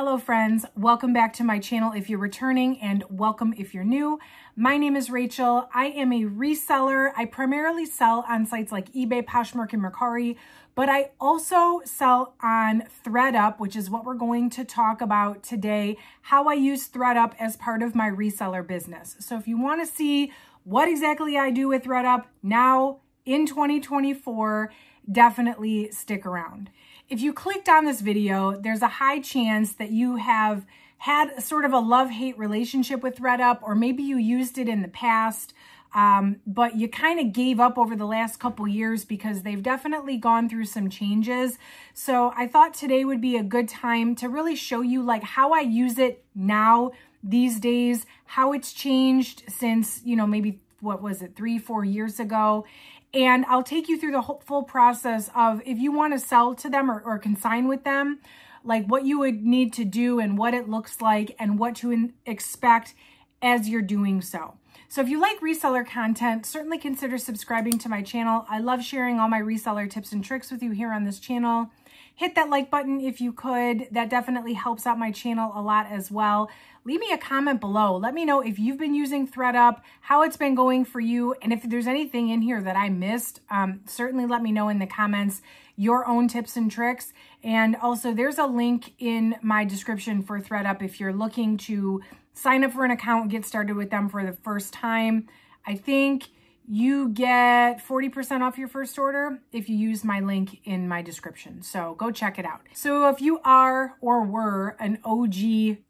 Hello friends, welcome back to my channel if you're returning and welcome if you're new. My name is Rachel. I am a reseller. I primarily sell on sites like eBay, Poshmark, and Mercari, but I also sell on ThredUp, which is what we're going to talk about today, how I use ThredUp as part of my reseller business. So if you want to see what exactly I do with ThredUp now in 2024, definitely stick around. If you clicked on this video, there's a high chance that you have had sort of a love-hate relationship with ThredUp, or maybe you used it in the past, but you kind of gave up over the last couple years because they've definitely gone through some changes. So I thought today would be a good time to really show you like how I use it now these days, how it's changed since, maybe what was it, 3-4 years ago. And I'll take you through the full process of if you want to sell to them or consign with them, like what you would need to do and what it looks like and what to expect as you're doing so. So if you like reseller content, certainly consider subscribing to my channel. I love sharing all my reseller tips and tricks with you here on this channel. Hit that like button if you could. That definitely helps out my channel a lot as well. Leave me a comment below. Let me know if you've been using ThredUp, how it's been going for you, and if there's anything in here that I missed, certainly let me know in the comments your own tips and tricks. And also there's a link in my description for ThredUp if you're looking to sign up for an account and get started with them for the first time. I think you get 40% off your first order if you use my link in my description. So go check it out. So if you are or were an OG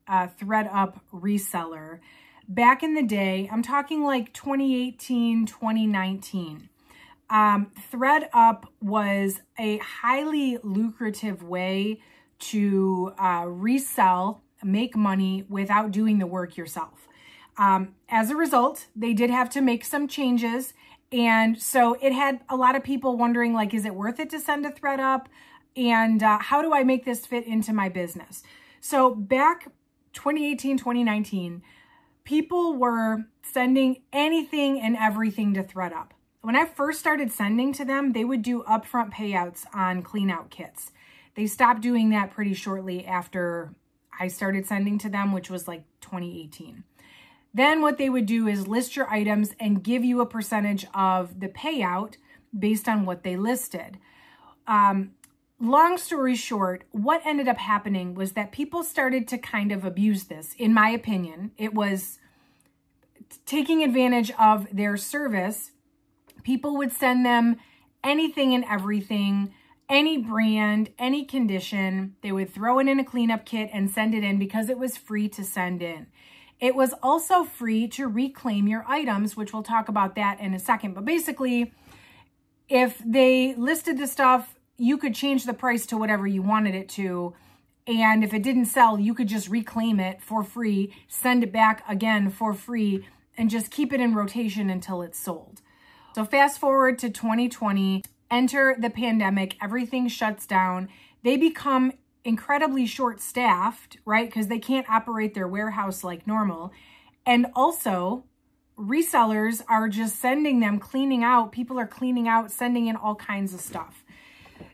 ThredUp reseller, back in the day, I'm talking like 2018, 2019, ThredUp was a highly lucrative way to resell, make money without doing the work yourself. As a result, they did have to make some changes. And so it had a lot of people wondering, like, is it worth it to send to ThredUp? And how do I make this fit into my business? So back 2018, 2019, people were sending anything and everything to ThredUp. When I first started sending to them, they would do upfront payouts on clean out kits. They stopped doing that pretty shortly after I started sending to them, which was like 2018. Then what they would do is list your items and give you a percentage of the payout based on what they listed. Long story short, what ended up happening was that people started to kind of abuse this. In my opinion, it was taking advantage of their service. People would send them anything and everything, any brand, any condition. They would throw it in a cleanup kit and send it in because it was free to send in. It was also free to reclaim your items, which we'll talk about that in a second. But basically, if they listed the stuff, you could change the price to whatever you wanted it to. And if it didn't sell, you could just reclaim it for free, send it back again for free, and just keep it in rotation until it's sold. So fast forward to 2020, enter the pandemic, everything shuts down. They become incredibly short-staffed, right? Because they can't operate their warehouse like normal. And also, resellers are just sending them, cleaning out. People are cleaning out, sending in all kinds of stuff.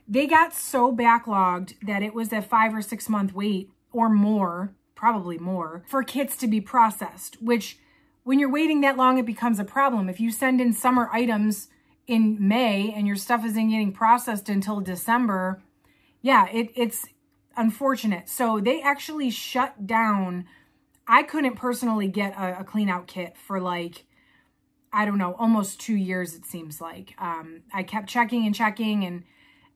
They got so backlogged that it was a 5 or 6 month wait or more, probably more, for kits to be processed, which when you're waiting that long, it becomes a problem. If you send in summer items in May and your stuff isn't getting processed until December, yeah, it's unfortunate. So they actually shut down. I couldn't personally get a clean out kit for like, I don't know, almost 2 years, it seems like. I kept checking and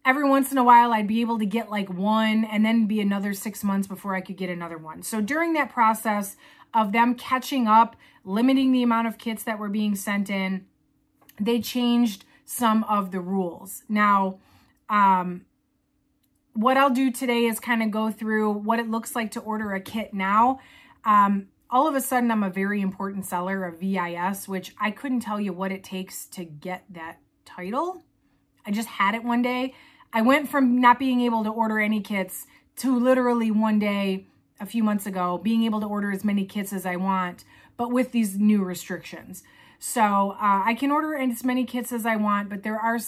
every once in a while I'd be able to get like one and then be another 6 months before I could get another one. So during that process of them catching up, limiting the amount of kits that were being sent in, they changed some of the rules. Now, what I'll do today is kind of go through what it looks like to order a kit now. All of a sudden, I'm a very important seller of VIS, which I couldn't tell you what it takes to get that title. I just had it one day. I went from not being able to order any kits to literally one day a few months ago being able to order as many kits as I want, but with these new restrictions. So I can order as many kits as I want, but there are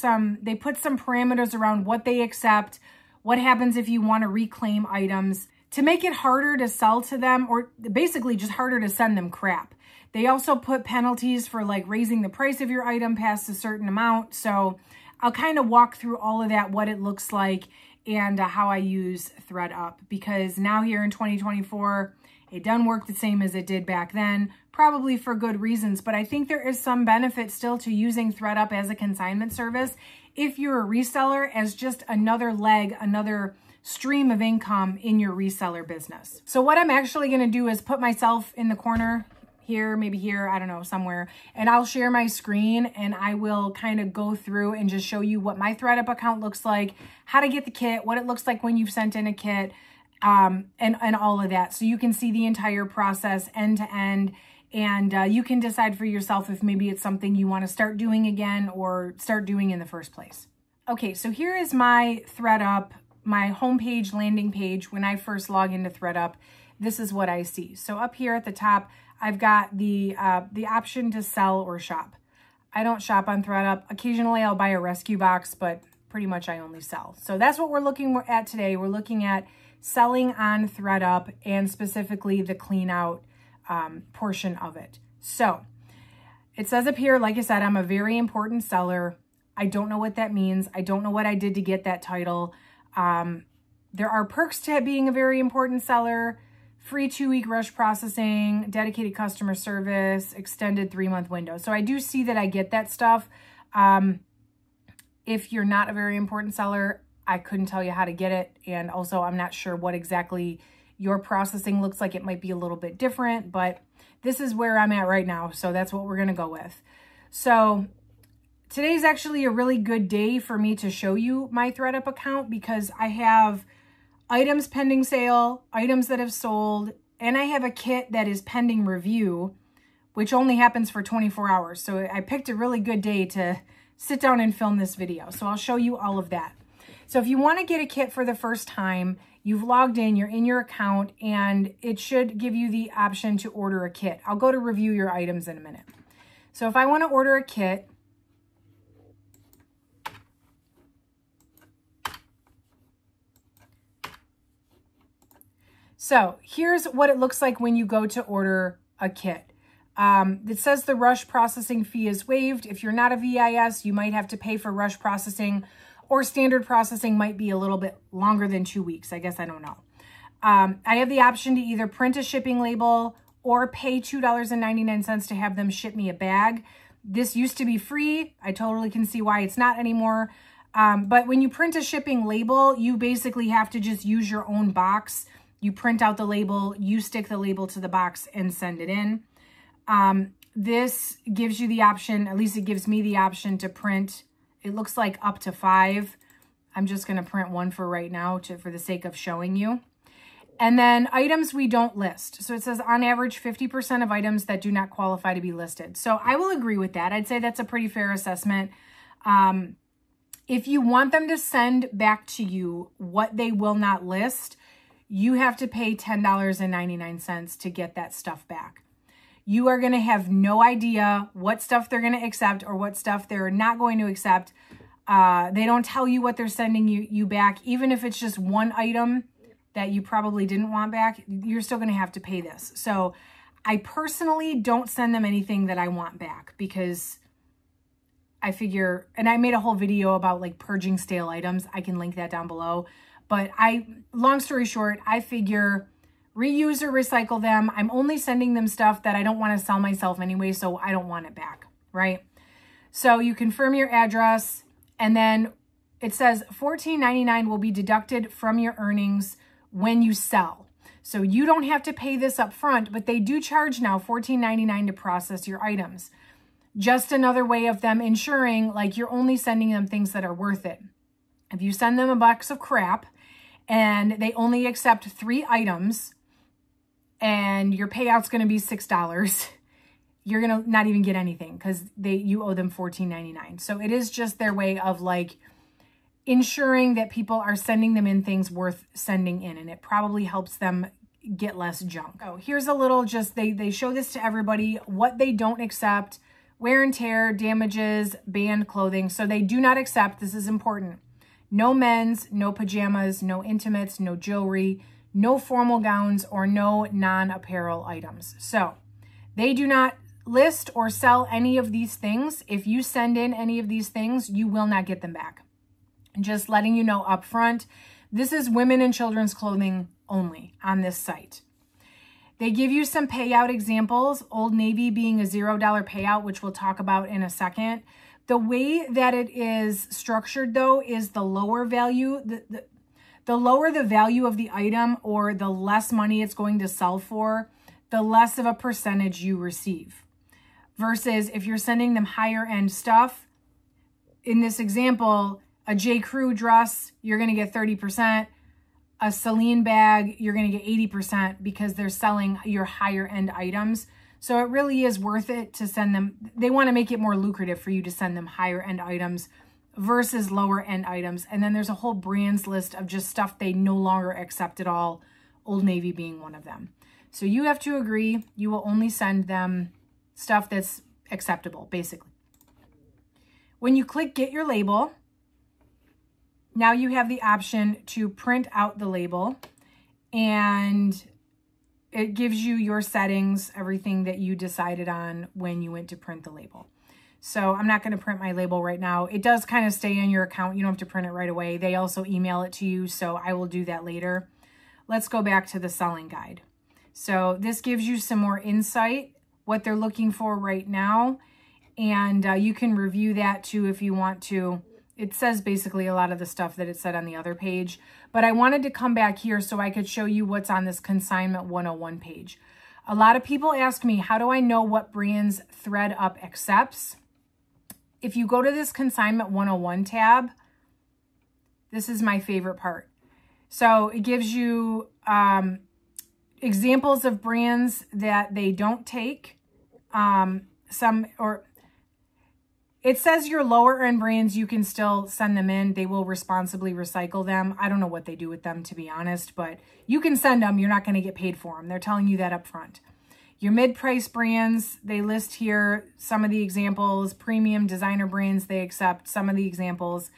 they put some parameters around what they accept, what happens if you want to reclaim items. to make it harder to sell to them, or basically just harder to send them crap. They also put penalties for like raising the price of your item past a certain amount. So I'll kind of walk through all of that, what it looks like, and how I use ThredUp, because now here in 2024, it doesn't work the same as it did back then, probably for good reasons. But I think there is some benefit still to using ThredUp as a consignment service if you're a reseller, as just another leg, another stream of income in your reseller business. So what I'm actually going to do is put myself in the corner here, maybe here, I don't know, somewhere, and I'll share my screen and I will kind of go through and just show you what my ThredUp account looks like, how to get the kit, what it looks like when you've sent in a kit, and all of that. So you can see the entire process end to end, and you can decide for yourself if maybe it's something you want to start doing again or start doing in the first place. Okay, so here is my ThredUp, my homepage, landing page. When I first log into ThredUp, this is what I see. So up here at the top, I've got the option to sell or shop. I don't shop on ThredUp. Occasionally I'll buy a rescue box, but pretty much I only sell. So that's what we're looking at today. We're looking at selling on ThredUp, and specifically the clean out portion of it. So it says up here, like I said, I'm a very important seller. I don't know what that means. I don't know what I did to get that title. There are perks to being a very important seller: free 2-week rush processing, dedicated customer service, extended 3-month window. So I do see that I get that stuff. If you're not a very important seller, I couldn't tell you how to get it. And also I'm not sure what exactly your processing looks like. It might be a little bit different, but this is where I'm at right now. So that's what we're going to go with. So today's actually a really good day for me to show you my ThredUp account, because I have items pending sale, items that have sold, and I have a kit that is pending review, which only happens for 24 hours. So I picked a really good day to sit down and film this video. So I'll show you all of that. So if you want to get a kit for the first time, you've logged in, you're in your account, and it should give you the option to order a kit. I'll go to review your items in a minute. So if I want to order a kit, so here's what it looks like when you go to order a kit. It says the rush processing fee is waived. If you're not a VIS, you might have to pay for rush processing, or standard processing might be a little bit longer than 2 weeks. I guess I don't know. I have the option to either print a shipping label or pay $2.99 to have them ship me a bag. This used to be free. I totally can see why it's not anymore. But when you print a shipping label, you basically have to just use your own box. You print out the label, you stick the label to the box and send it in. This gives you the option, at least it gives me the option to print, it looks like up to 5. I'm just going to print 1 for right now for the sake of showing you. And then items we don't list. So it says on average 50% of items that do not qualify to be listed. So I will agree with that. I'd say that's a pretty fair assessment. If you want them to send back to you what they will not list, you have to pay $10.99 to get that stuff back. You are going to have no idea what stuff they're going to accept or what stuff they're not going to accept. They don't tell you what they're sending you back. Even if it's just one item that you probably didn't want back, you're still going to have to pay this. So I personally don't send them anything that I want back, because I figure, and I made a whole video about like purging stale items. I can link that down below. But long story short, I figure reuse or recycle them. I'm only sending them stuff that I don't want to sell myself anyway, so I don't want it back, right? So you confirm your address, and then it says $14.99 will be deducted from your earnings when you sell. So you don't have to pay this up front, but they do charge now $14.99 to process your items. Just another way of them ensuring like you're only sending them things that are worth it. If you send them a box of crap and they only accept 3 items and your payout's going to be $6, you're going to not even get anything, because you owe them $14.99. So it is just their way of like ensuring that people are sending them in things worth sending in, and it probably helps them get less junk. Oh, here's a little, just they show this to everybody, what they don't accept: wear and tear, damages, banned clothing. So they do not accept, this is important, no men's, no pajamas, no intimates, no jewelry, no formal gowns, or no non-apparel items. So they do not list or sell any of these things. If you send in any of these things, you will not get them back. Just letting you know up front, this is women and children's clothing only on this site. They give you some payout examples, Old Navy being a $0 payout, which we'll talk about in a second. The way that it is structured, though, is the lower value, the lower the value of the item or the less money it's going to sell for, the less of a percentage you receive. Versus if you're sending them higher end stuff, in this example, a J. Crew dress, you're going to get 30%. A Celine bag, you're going to get 80% because they're selling your higher end items. So it really is worth it to send them. They want to make it more lucrative for you to send them higher end items versus lower end items. And then there's a whole brands list of just stuff they no longer accept at all, Old Navy being one of them. So you have to agree, you will only send them stuff that's acceptable, basically. When you click Get Your Label, now you have the option to print out the label, and it gives you your settings, everything that you decided on when you went to print the label. So I'm not going to print my label right now. It does kind of stay in your account. You don't have to print it right away. They also email it to you, so I will do that later. Let's go back to the selling guide. So this gives you some more insight, what they're looking for right now, and you can review that too if you want to. It says basically a lot of the stuff that it said on the other page, but I wanted to come back here so I could show you what's on this Consignment 101 page. A lot of people ask me, how do I know what brands ThredUp accepts? If you go to this Consignment 101 tab, this is my favorite part. So it gives you examples of brands that they don't take. It says your lower end brands, you can still send them in. They will responsibly recycle them. I don't know what they do with them, to be honest, but you can send them. You're not going to get paid for them. They're telling you that up front. Your mid-price brands, they list here some of the examples. Premium designer brands, they accept some of the examples.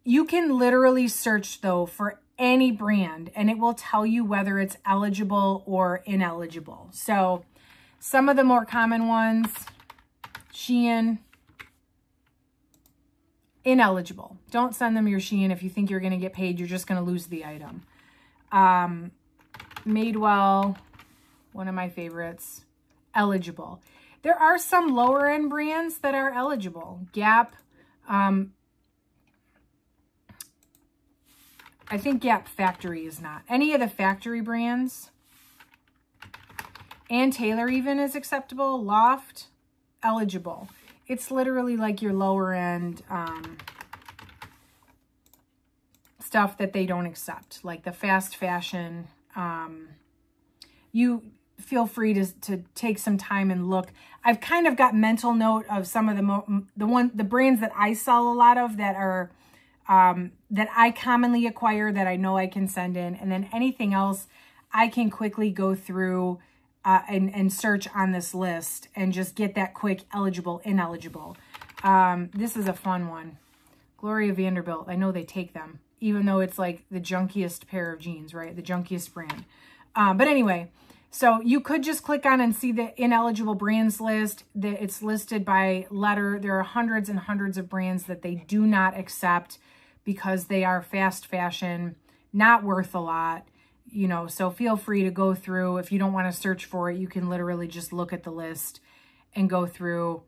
You can literally search, though, for any brand, and it will tell you whether it's eligible or ineligible. So some of the more common ones, Shein, ineligible. Don't send them your Shein if you think you're going to get paid. You're just going to lose the item. Madewell, one of my favorites, eligible. There are some lower end brands that are eligible. Gap, I think Gap Factory is not. Any of the factory brands. Ann Taylor even is acceptable. Loft, eligible. It's literally like your lower end stuff that they don't accept, like the fast fashion. You feel free to take some time and look. I've kind of got mental note of some of the brands that I sell a lot of that are that I commonly acquire that I know I can send in, and then anything else I can quickly go through and search on this list and just get that quick eligible, ineligible. This is a fun one. Gloria Vanderbilt. I know they take them, even though it's like the junkiest pair of jeans, right? The junkiest brand. But anyway, so you could just click on and see the ineligible brands list. That it's listed by letter. There are hundreds and hundreds of brands that they do not accept because they are fast fashion, not worth a lot. You know, so feel free to go through. If you don't want to search for it, you can literally just look at the list and go through.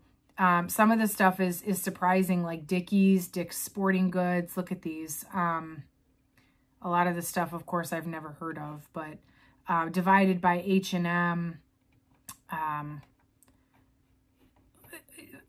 Some of the stuff is surprising, like Dickies, Dick's Sporting Goods. Look at these. A lot of the stuff, of course, I've never heard of, but divided by H&M.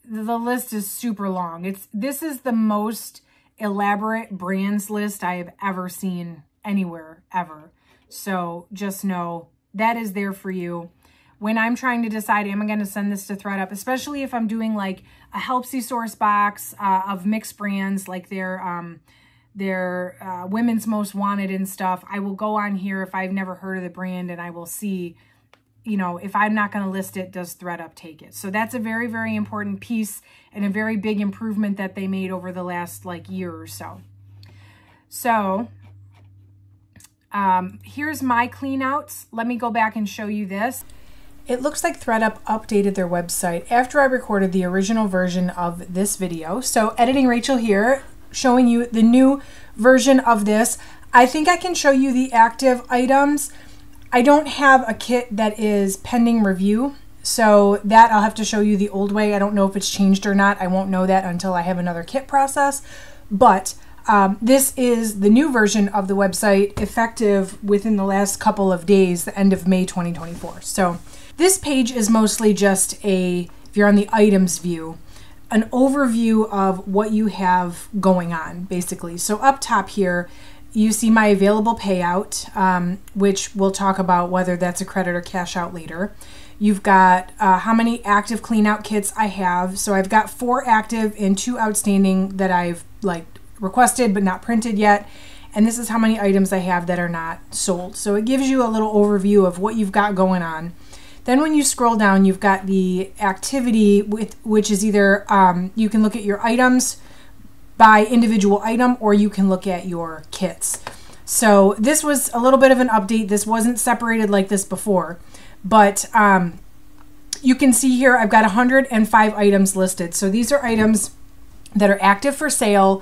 The list is super long. This is the most elaborate brands list I have ever seen anywhere, ever. So just know that is there for you. When I'm trying to decide, am I going to send this to ThredUp, especially if I'm doing like a Helpsy source box of mixed brands, like their Women's Most Wanted and stuff, I will go on here if I've never heard of the brand and I will see, you know, if I'm not going to list it, does ThredUp take it? So that's a very, very important piece and a very big improvement that they made over the last like year or so. So Here's my cleanouts. Let me go back and show you this. It looks like ThredUp updated their website after I recorded the original version of this video. So Editing Rachel here, showing you the new version of this. I think I can show you the active items. I don't have a kit that is pending review, so that I'll have to show you the old way. I don't know if it's changed or not. I won't know that until I have another kit process. But this is the new version of the website, effective within the last couple of days, the end of May 2024. So this page is mostly just if you're on the items view, an overview of what you have going on, basically. So up top here, you see my available payout, which we'll talk about whether that's a credit or cash out later. You've got how many active clean out kits I have. So I've got 4 active and 2 outstanding that I've requested but not printed yet. And this is how many items I have that are not sold. So it gives you a little overview of what you've got going on. Then when you scroll down, you've got the activity, which is either you can look at your items by individual item, or you can look at your kits. So this was a little bit of an update. This wasn't separated like this before, but you can see here I've got 105 items listed. So these are items that are active for sale.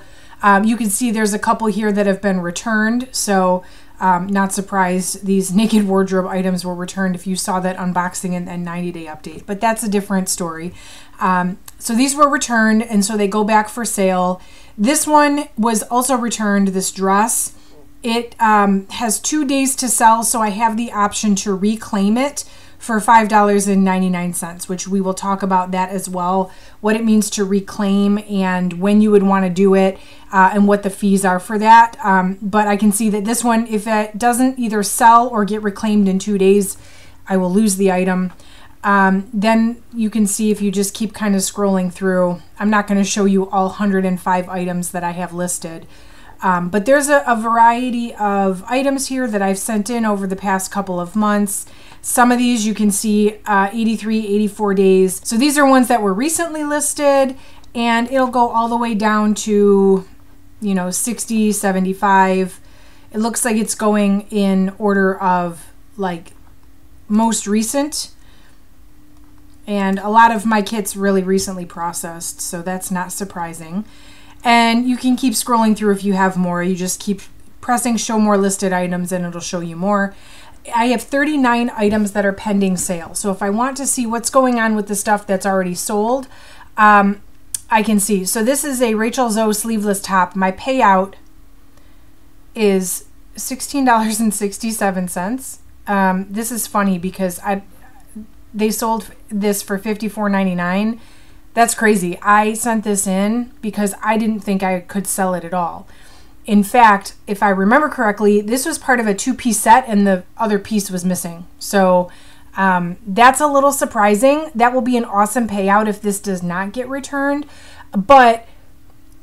You can see there's a couple here that have been returned. So not surprised, these naked wardrobe items were returned if you saw that unboxing and 90-day update, but that's a different story. So these were returned, and so they go back for sale. This one was also returned, this dress. It has 2 days to sell, so I have the option to reclaim it for $5.99, which we will talk about that as well, what it means to reclaim and when you would want to do it, and what the fees are for that. But I can see that this one, if it doesn't either sell or get reclaimed in 2 days, I will lose the item. Then you can see if you just keep kind of scrolling through, I'm not going to show you all 105 items that I have listed. But there's a variety of items here that I've sent in over the past couple of months. Some of these you can see 83, 84 days. So these are ones that were recently listed, and it'll go all the way down to, 60, 75. It looks like it's going in order of most recent. And a lot of my kits really recently processed, so that's not surprising. And you can keep scrolling through if you have more. You just keep pressing show more listed items and it'll show you more. I have 39 items that are pending sale. So if I want to see what's going on with the stuff that's already sold, I can see. So this is a Rachel Zoe sleeveless top. My payout is $16.67. This is funny because they sold this for $54.99. That's crazy. I sent this in because I didn't think I could sell it at all. In fact, if I remember correctly, this was part of a 2-piece set and the other piece was missing. So that's a little surprising. That will be an awesome payout if this does not get returned. But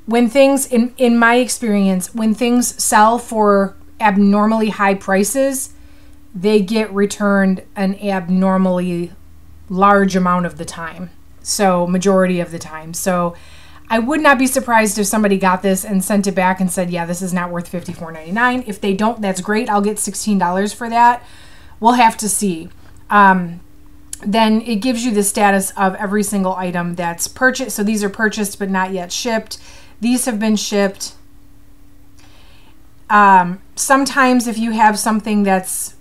when things, in my experience, when things sell for abnormally high prices, they get returned an abnormally large amount of the time. So majority of the time. So I would not be surprised if somebody got this and sent it back and said, yeah, this is not worth $54.99. If they don't, that's great. I'll get $16 for that. We'll have to see. Then it gives you the status of every single item that's purchased. So these are purchased but not yet shipped. These have been shipped. Sometimes if you have something that's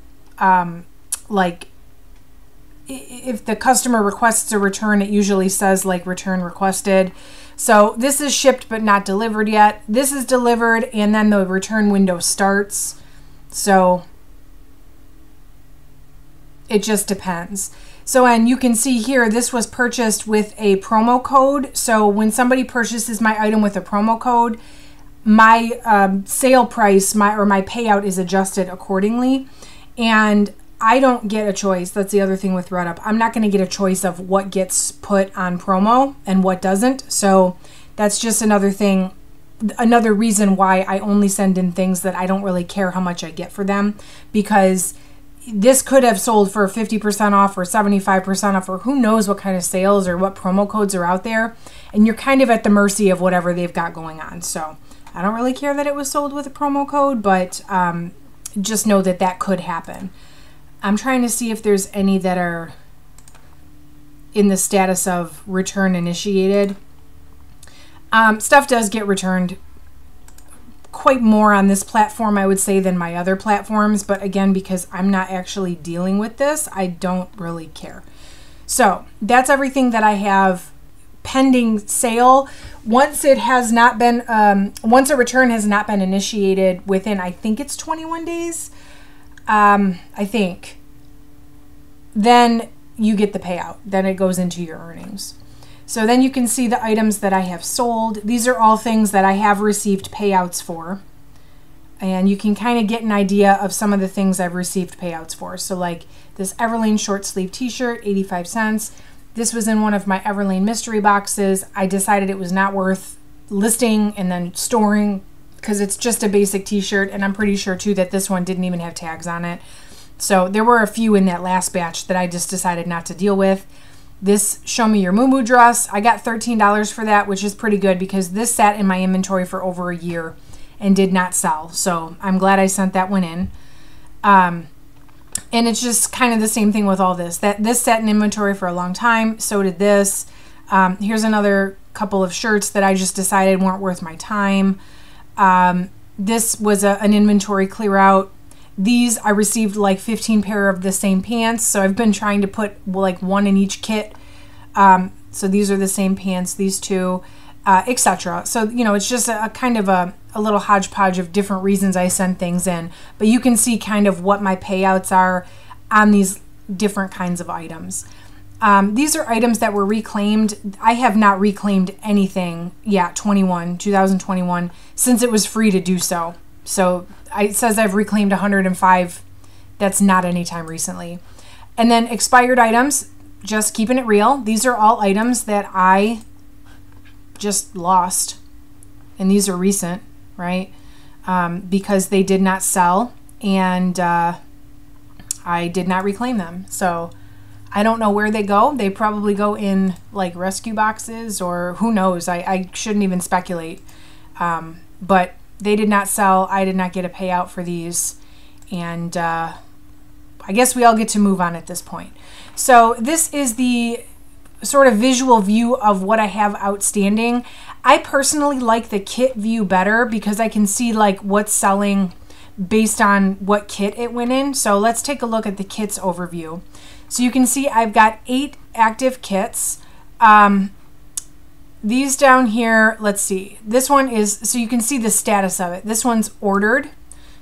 if the customer requests a return, it usually says return requested. So this is shipped but not delivered yet. This is delivered and then the return window starts. So it just depends. So, and you can see here, this was purchased with a promo code. So when somebody purchases my item with a promo code, my sale price, my payout is adjusted accordingly. And I don't get a choice. That's the other thing with ThredUp. I'm not going to get a choice of what gets put on promo and what doesn't. So that's just another thing, another reason why I only send in things that I don't really care how much I get for them, because this could have sold for 50% off or 75% off, or who knows what kind of sales or what promo codes are out there. And you're kind of at the mercy of whatever they've got going on. So I don't really care that it was sold with a promo code, but just know that that could happen. I'm trying to see if there's any that are in the status of return initiated. Stuff does get returned quite more on this platform, I would say, than my other platforms. But again, because I'm not actually dealing with this, I don't really care. So that's everything that I have pending sale. Once it has not been, once a return has not been initiated within, I think it's 21 days, I think, then you get the payout. Then it goes into your earnings. So then you can see the items that I have sold. These are all things that I have received payouts for. And you can kind of get an idea of some of the things I've received payouts for. So like this Everlane short sleeve t-shirt, 85 cents. This was in one of my Everlane mystery boxes. I decided it was not worth listing and then storing because it's just a basic t-shirt. And I'm pretty sure too that this one didn't even have tags on it. So there were a few in that last batch that I just decided not to deal with. This Show Me Your Moo Moo dress, I got $13 for that, which is pretty good because this sat in my inventory for over a year and did not sell. So I'm glad I sent that one in. And it's just kind of the same thing with all this. This sat in inventory for a long time. So did this. Here's another couple of shirts that I just decided weren't worth my time. This was an inventory clear out. These, I received like 15 pair of the same pants. So I've been trying to put like one in each kit. So these are the same pants, these two, etc. So, you know, it's just a kind of a little hodgepodge of different reasons I send things in. But you can see kind of what my payouts are on these different kinds of items. These are items that were reclaimed. I have not reclaimed anything yet, 2021, since it was free to do so. So it says I've reclaimed 105. That's not any time recently. And then expired items, just keeping it real. These are all items that I just lost. And these are recent, right? Because they did not sell and I did not reclaim them. So I don't know where they go. They probably go in like rescue boxes or who knows. I shouldn't even speculate. But they did not sell. I did not get a payout for these. And I guess we all get to move on at this point. So this is the sort of visual view of what I have outstanding. I personally like the kit view better because I can see like what's selling based on what kit it went in. So let's take a look at the kits overview. So you can see I've got 8 active kits. These down here, let's see. This one is, so you can see the status of it. This one's ordered.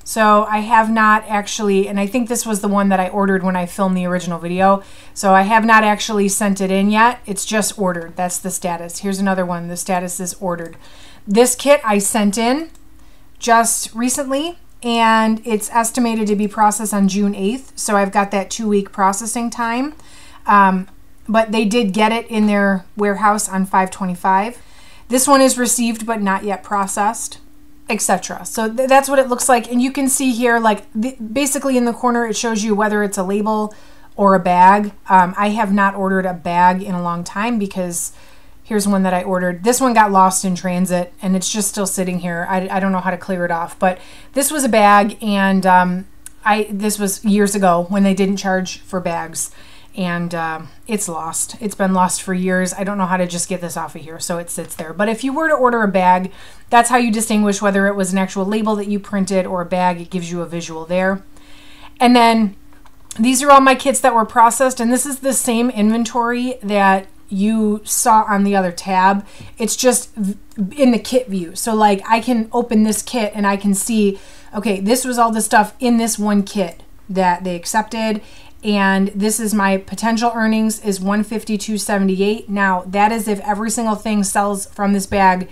So I have not actually, and I think this was the one that I ordered when I filmed the original video. So I have not actually sent it in yet. It's just ordered. That's the status. Here's another one. The status is ordered. This kit I sent in just recently, and it's estimated to be processed on June 8th. So I've got that 2-week processing time. But they did get it in their warehouse on 5/25. This one is received but not yet processed, etc. So that's what it looks like. And you can see here, like basically in the corner, it shows you whether it's a label or a bag. I have not ordered a bag in a long time because here's one that I ordered. This one got lost in transit and it's just still sitting here. I don't know how to clear it off, but this was a bag, and this was years ago when they didn't charge for bags. And it's lost. It's been lost for years. I don't know how to just get this off of here, so it sits there. But if you were to order a bag, that's how you distinguish whether it was an actual label that you printed or a bag. It gives you a visual there. And then these are all my kits that were processed, and this is the same inventory that you saw on the other tab. It's just in the kit view. So like I can open this kit and I can see, okay, this was all the stuff in this one kit that they accepted. And this is my potential earnings is $152.78. Now that is if every single thing sells from this bag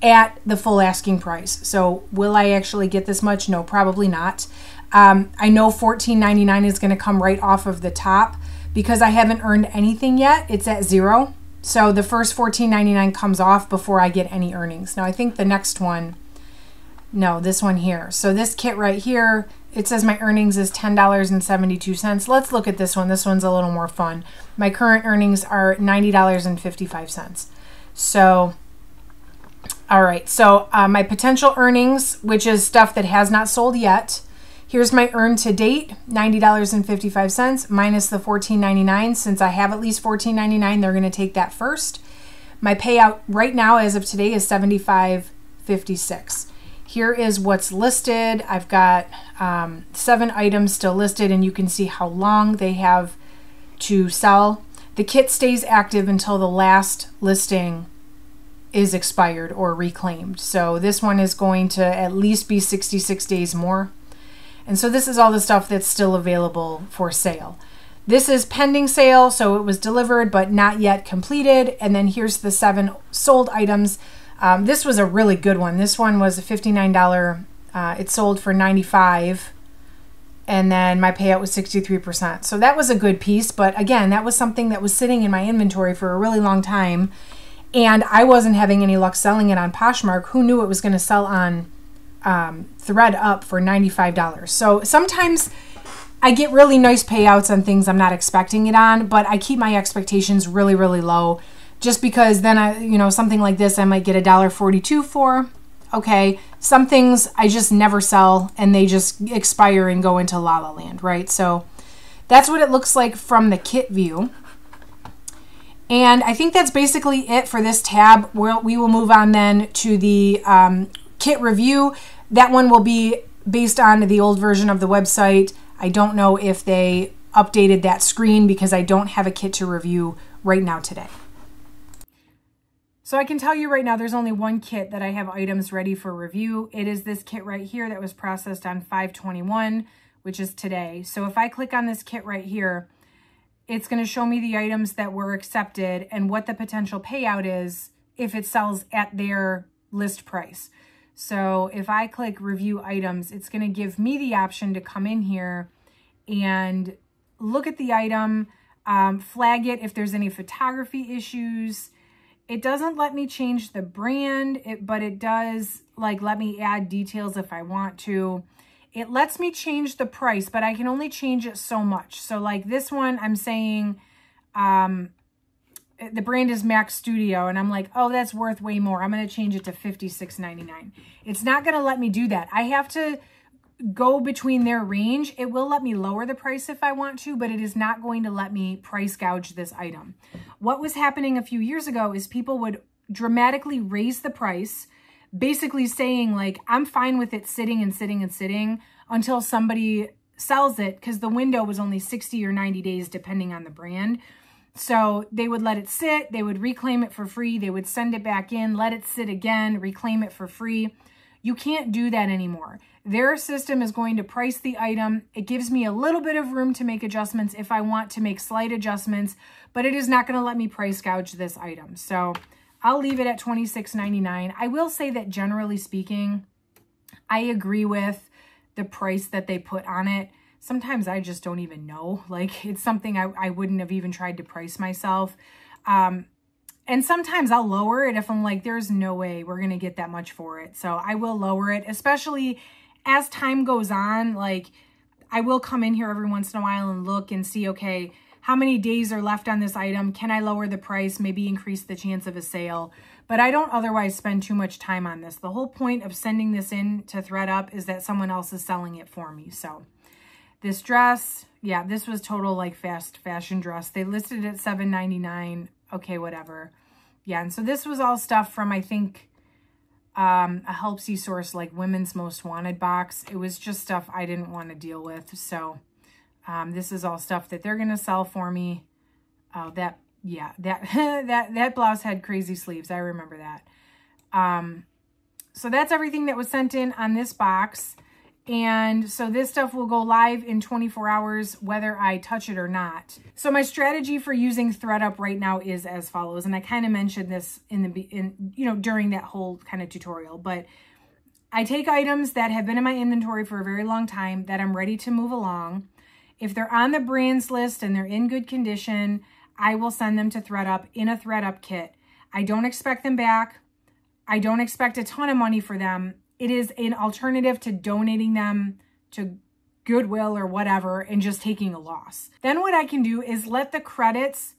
at the full asking price. So will I actually get this much? No, probably not. I know $14.99 is going to come right off of the top because I haven't earned anything yet. It's at 0. So the first $14.99 comes off before I get any earnings. Now I think the next one, no, this one here. So this kit right here, it says my earnings is $10.72. Let's look at this one. This one's a little more fun. My current earnings are $90.55. So, all right. So my potential earnings, which is stuff that has not sold yet, Here's my earn to date, $90.55 minus the $14.99. Since I have at least $14.99, they're going to take that first. My payout right now as of today is $75.56. Here is what's listed. I've got 7 items still listed, and you can see how long they have to sell. The kit stays active until the last listing is expired or reclaimed. So this one is going to at least be 66 days more. And so this is all the stuff that's still available for sale. This is pending sale, so it was delivered but not yet completed. And then here's the 7 sold items. This was a really good one. This one was a $59. It sold for $95, and then my payout was 63%. So that was a good piece, but again, that was something that was sitting in my inventory for a really long time, and I wasn't having any luck selling it on Poshmark. Who knew it was going to sell on ThredUp for $95? So sometimes I get really nice payouts on things I'm not expecting it on, but I keep my expectations really, really low, just because then something like this I might get $1.42 for. Okay, some things I just never sell and they just expire and go into La La Land, right? So that's what it looks like from the kit view. And I think that's basically it for this tab. We will move on then to the kit review. That one will be based on the old version of the website. I don't know if they updated that screen because I don't have a kit to review right now today. So I can tell you right now, there's only one kit that I have items ready for review. It is this kit right here that was processed on 5/21, which is today. So if I click on this kit right here, it's going to show me the items that were accepted and what the potential payout is if it sells at their list price. So if I click review items, it's going to give me the option to come in here and look at the item, flag it if there's any photography issues. It doesn't let me change the brand, but it does let me add details if I want to. It lets me change the price, but I can only change it so much. So like this one, I'm saying the brand is Mac Studio, and I'm like, oh, that's worth way more. I'm going to change it to $56.99. It's not going to let me do that. I have to go between their range. It will let me lower the price if I want to, but it is not going to let me price gouge this item. What was happening a few years ago is people would dramatically raise the price, basically saying like, I'm fine with it sitting and sitting and sitting until somebody sells it, because the window was only 60 or 90 days depending on the brand. So they would let it sit, they would reclaim it for free, they would send it back in, let it sit again, reclaim it for free. You can't do that anymore. Their system is going to price the item. It gives me a little bit of room to make adjustments if I want to make slight adjustments, but it is not going to let me price gouge this item. So I'll leave it at $26.99. I will say that generally speaking, I agree with the price that they put on it. Sometimes I just don't even know. Like, it's something I wouldn't have even tried to price myself. And sometimes I'll lower it if I'm like, there's no way we're going to get that much for it. So I will lower it, especially as time goes on. Like, I will come in here every once in a while and look and see, okay, how many days are left on this item? Can I lower the price? Maybe increase the chance of a sale. But I don't otherwise spend too much time on this. The whole point of sending this in to ThredUp is that someone else is selling it for me. So this dress, yeah, this was total like fast fashion dress. They listed it at $7.99. Okay, whatever. Yeah, and so this was all stuff from, I think, a Helpsy source like Women's Most Wanted box. It was just stuff I didn't want to deal with. So this is all stuff that they're going to sell for me. That blouse had crazy sleeves. I remember that. So that's everything that was sent in on this box. And so this stuff will go live in 24 hours, whether I touch it or not. So my strategy for using ThredUp right now is as follows. And I kind of mentioned this during that whole kind of tutorial, but I take items that have been in my inventory for a very long time that I'm ready to move along. If they're on the brands list and they're in good condition, I will send them to ThredUp in a ThredUp kit. I don't expect them back. I don't expect a ton of money for them. It is an alternative to donating them to Goodwill or whatever and just taking a loss. Then what I can do is let the credits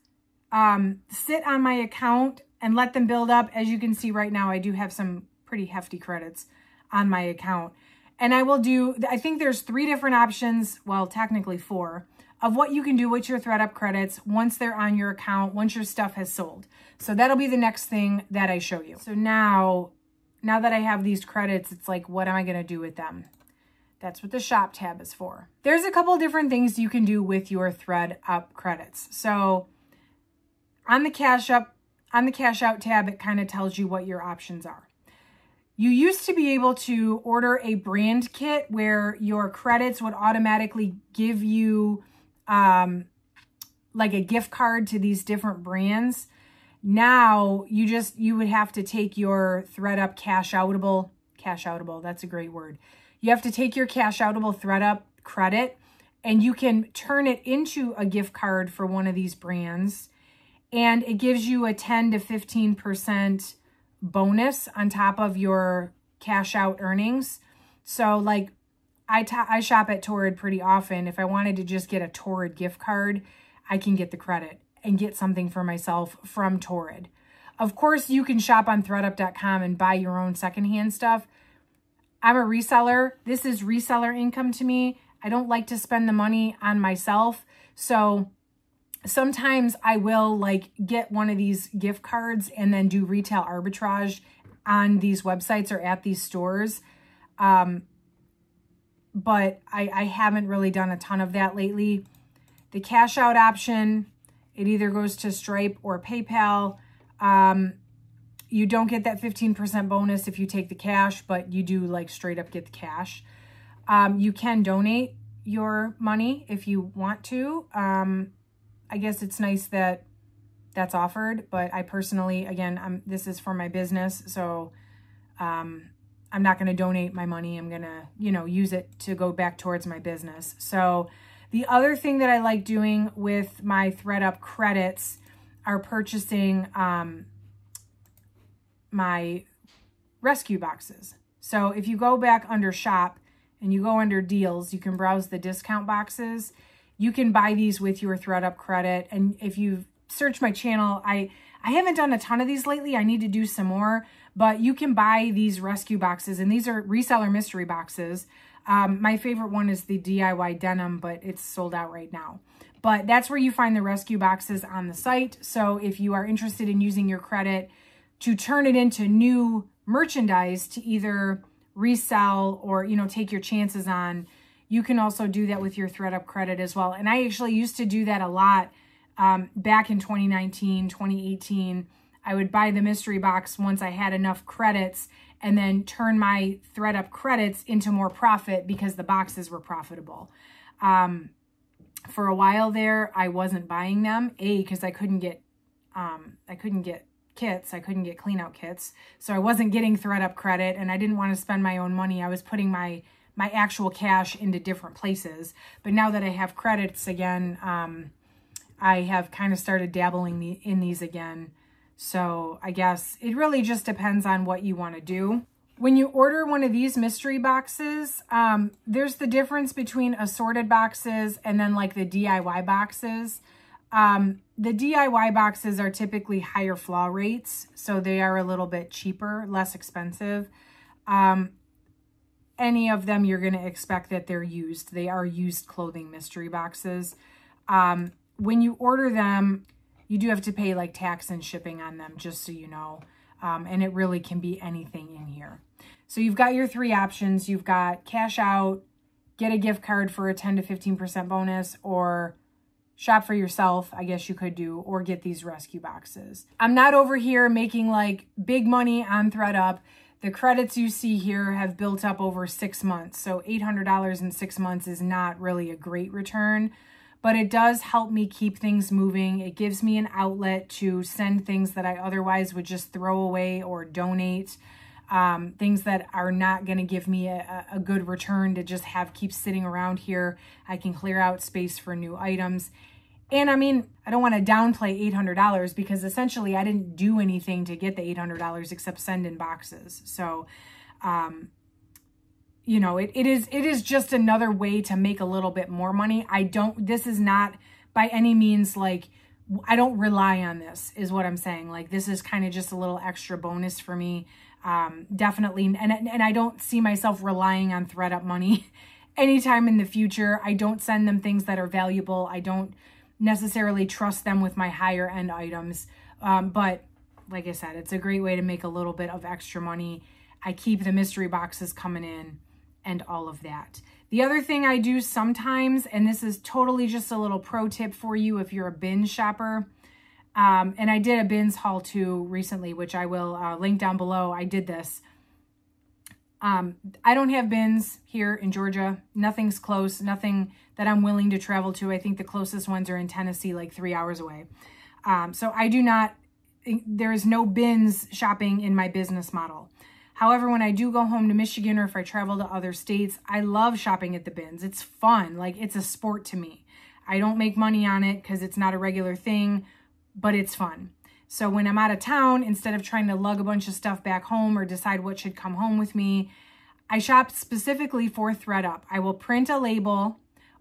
sit on my account and let them build up. As you can see right now, I do have some pretty hefty credits on my account. And I think there's 3 different options, well, technically 4, of what you can do with your ThredUp credits once they're on your account, once your stuff has sold. So that'll be the next thing that I show you. So now that I have these credits, it's like, what am I going to do with them? That's what the shop tab is for. There's a couple different things you can do with your ThredUp credits. So on the cash out tab, it kind of tells you what your options are. You used to be able to order a brand kit where your credits would automatically give you like a gift card to these different brands. Now you would have to take your ThredUp cash outable, that's a great word. You have to take your cash outable ThredUp credit and you can turn it into a gift card for one of these brands. And it gives you a 10 to 15% bonus on top of your cash out earnings. So like I shop at Torrid pretty often. If I wanted to just get a Torrid gift card, I can get the credit and get something for myself from Torrid. Of course, you can shop on thredup.com and buy your own secondhand stuff. I'm a reseller. This is reseller income to me. I don't like to spend the money on myself. So sometimes I will like get one of these gift cards and then do retail arbitrage on these websites or at these stores. But I haven't really done a ton of that lately. The cash out option, it either goes to Stripe or PayPal. You don't get that 15% bonus if you take the cash, but you do like straight up get the cash. You can donate your money if you want to. I guess it's nice that that's offered, but I personally, again, this is for my business. So, I'm not going to donate my money. I'm going to, use it to go back towards my business. So the other thing that I like doing with my ThredUp credits are purchasing, my rescue boxes. So if you go back under shop and you go under deals, you can browse the discount boxes. You can buy these with your ThredUp credit. And if you search my channel, I haven't done a ton of these lately. I need to do some more, but you can buy these rescue boxes, and these are reseller mystery boxes. My favorite one is the DIY denim, but it's sold out right now. But that's where you find the rescue boxes on the site. So if you are interested in using your credit to turn it into new merchandise to either resell or, take your chances on, you can also do that with your ThredUp credit as well. And I actually used to do that a lot back in 2019, 2018. I would buy the mystery box once I had enough credits and then turn my ThredUp credits into more profit because the boxes were profitable. For a while there, I wasn't buying them, because I couldn't get kits. I couldn't get clean out kits. So I wasn't getting ThredUp credit and I didn't want to spend my own money. I was putting my actual cash into different places. But now that I have credits again, I have kind of started dabbling in these again. So I guess it really just depends on what you want to do. When you order one of these mystery boxes, there's the difference between assorted boxes and then like the DIY boxes. The DIY boxes are typically higher flaw rates, so they are a little bit cheaper, less expensive. Any of them, you're going to expect that they're used. They are used clothing mystery boxes. When you order them, you do have to pay like tax and shipping on them, just so you know. And it really can be anything in here. So you've got your 3 options. You've got cash out, get a gift card for a 10 to 15% bonus, or shop for yourself, I guess you could do, or get these rescue boxes. I'm not over here making like big money on ThredUp. The credits you see here have built up over 6 months. So $800 in 6 months is not really a great return, but it does help me keep things moving. It gives me an outlet to send things that I otherwise would just throw away or donate. Things that are not going to give me a good return to just keep sitting around here. I can clear out space for new items. And I mean, I don't want to downplay $800 because essentially I didn't do anything to get the $800 except send in boxes. So, it is just another way to make a little bit more money. This is not by any means like, I don't rely on this is what I'm saying. Like, this is kind of just a little extra bonus for me. Definitely. And I don't see myself relying on ThredUp money anytime in the future. I don't send them things that are valuable. I don't necessarily trust them with my higher end items. But like I said, it's a great way to make a little bit of extra money. I keep the mystery boxes coming in and all of that. The other thing I do sometimes, and this is totally just a little pro tip for you if you're a bins shopper, and I did a bins haul too recently, which I will link down below. I did this. I don't have bins here in Georgia. Nothing's close, nothing that I'm willing to travel to. I think the closest ones are in Tennessee, like 3 hours away. So I do not, there is no bins shopping in my business model. However, when I do go home to Michigan or if I travel to other states, I love shopping at the bins. It's fun. Like, it's a sport to me. I don't make money on it because it's not a regular thing, but it's fun. So when I'm out of town, instead of trying to lug a bunch of stuff back home or decide what should come home with me, I shop specifically for ThredUp. I will print a label,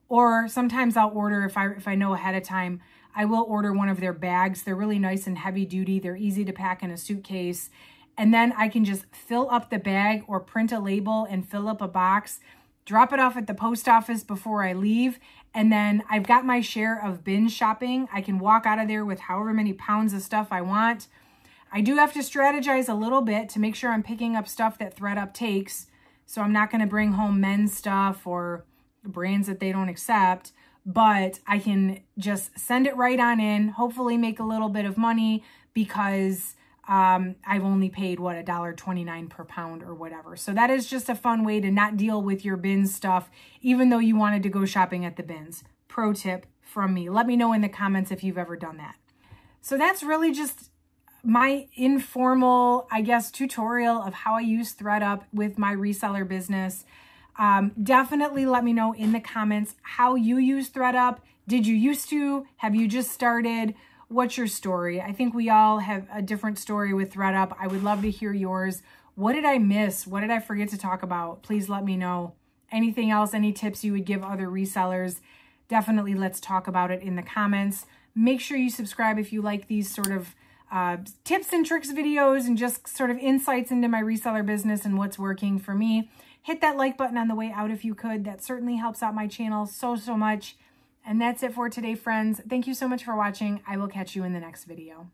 or sometimes I'll order, if I know ahead of time, I will order one of their bags. They're really nice and heavy duty. They're easy to pack in a suitcase. And then I can just fill up the bag or print a label and fill up a box, drop it off at the post office before I leave. And then I've got my share of bin shopping. I can walk out of there with however many pounds of stuff I want. I do have to strategize a little bit to make sure I'm picking up stuff that ThredUp takes. So I'm not going to bring home men's stuff or brands that they don't accept, but I can just send it right on in, hopefully make a little bit of money because I've only paid, what, $1.29 per pound or whatever. So that is just a fun way to not deal with your bin stuff, even though you wanted to go shopping at the bins. Pro tip from me. Let me know in the comments if you've ever done that. So that's really just my informal, I guess, tutorial of how I use ThredUp with my reseller business. Definitely let me know in the comments how you use ThredUp. Did you used to? Have you just started? What's your story? I think we all have a different story with ThredUp. I would love to hear yours. What did I miss? What did I forget to talk about? Please let me know. Anything else, any tips you would give other resellers? Definitely let's talk about it in the comments. Make sure you subscribe if you like these sort of tips and tricks videos and just sort of insights into my reseller business and what's working for me. Hit that like button on the way out if you could. That certainly helps out my channel so much. And that's it for today, friends. Thank you so much for watching. I will catch you in the next video.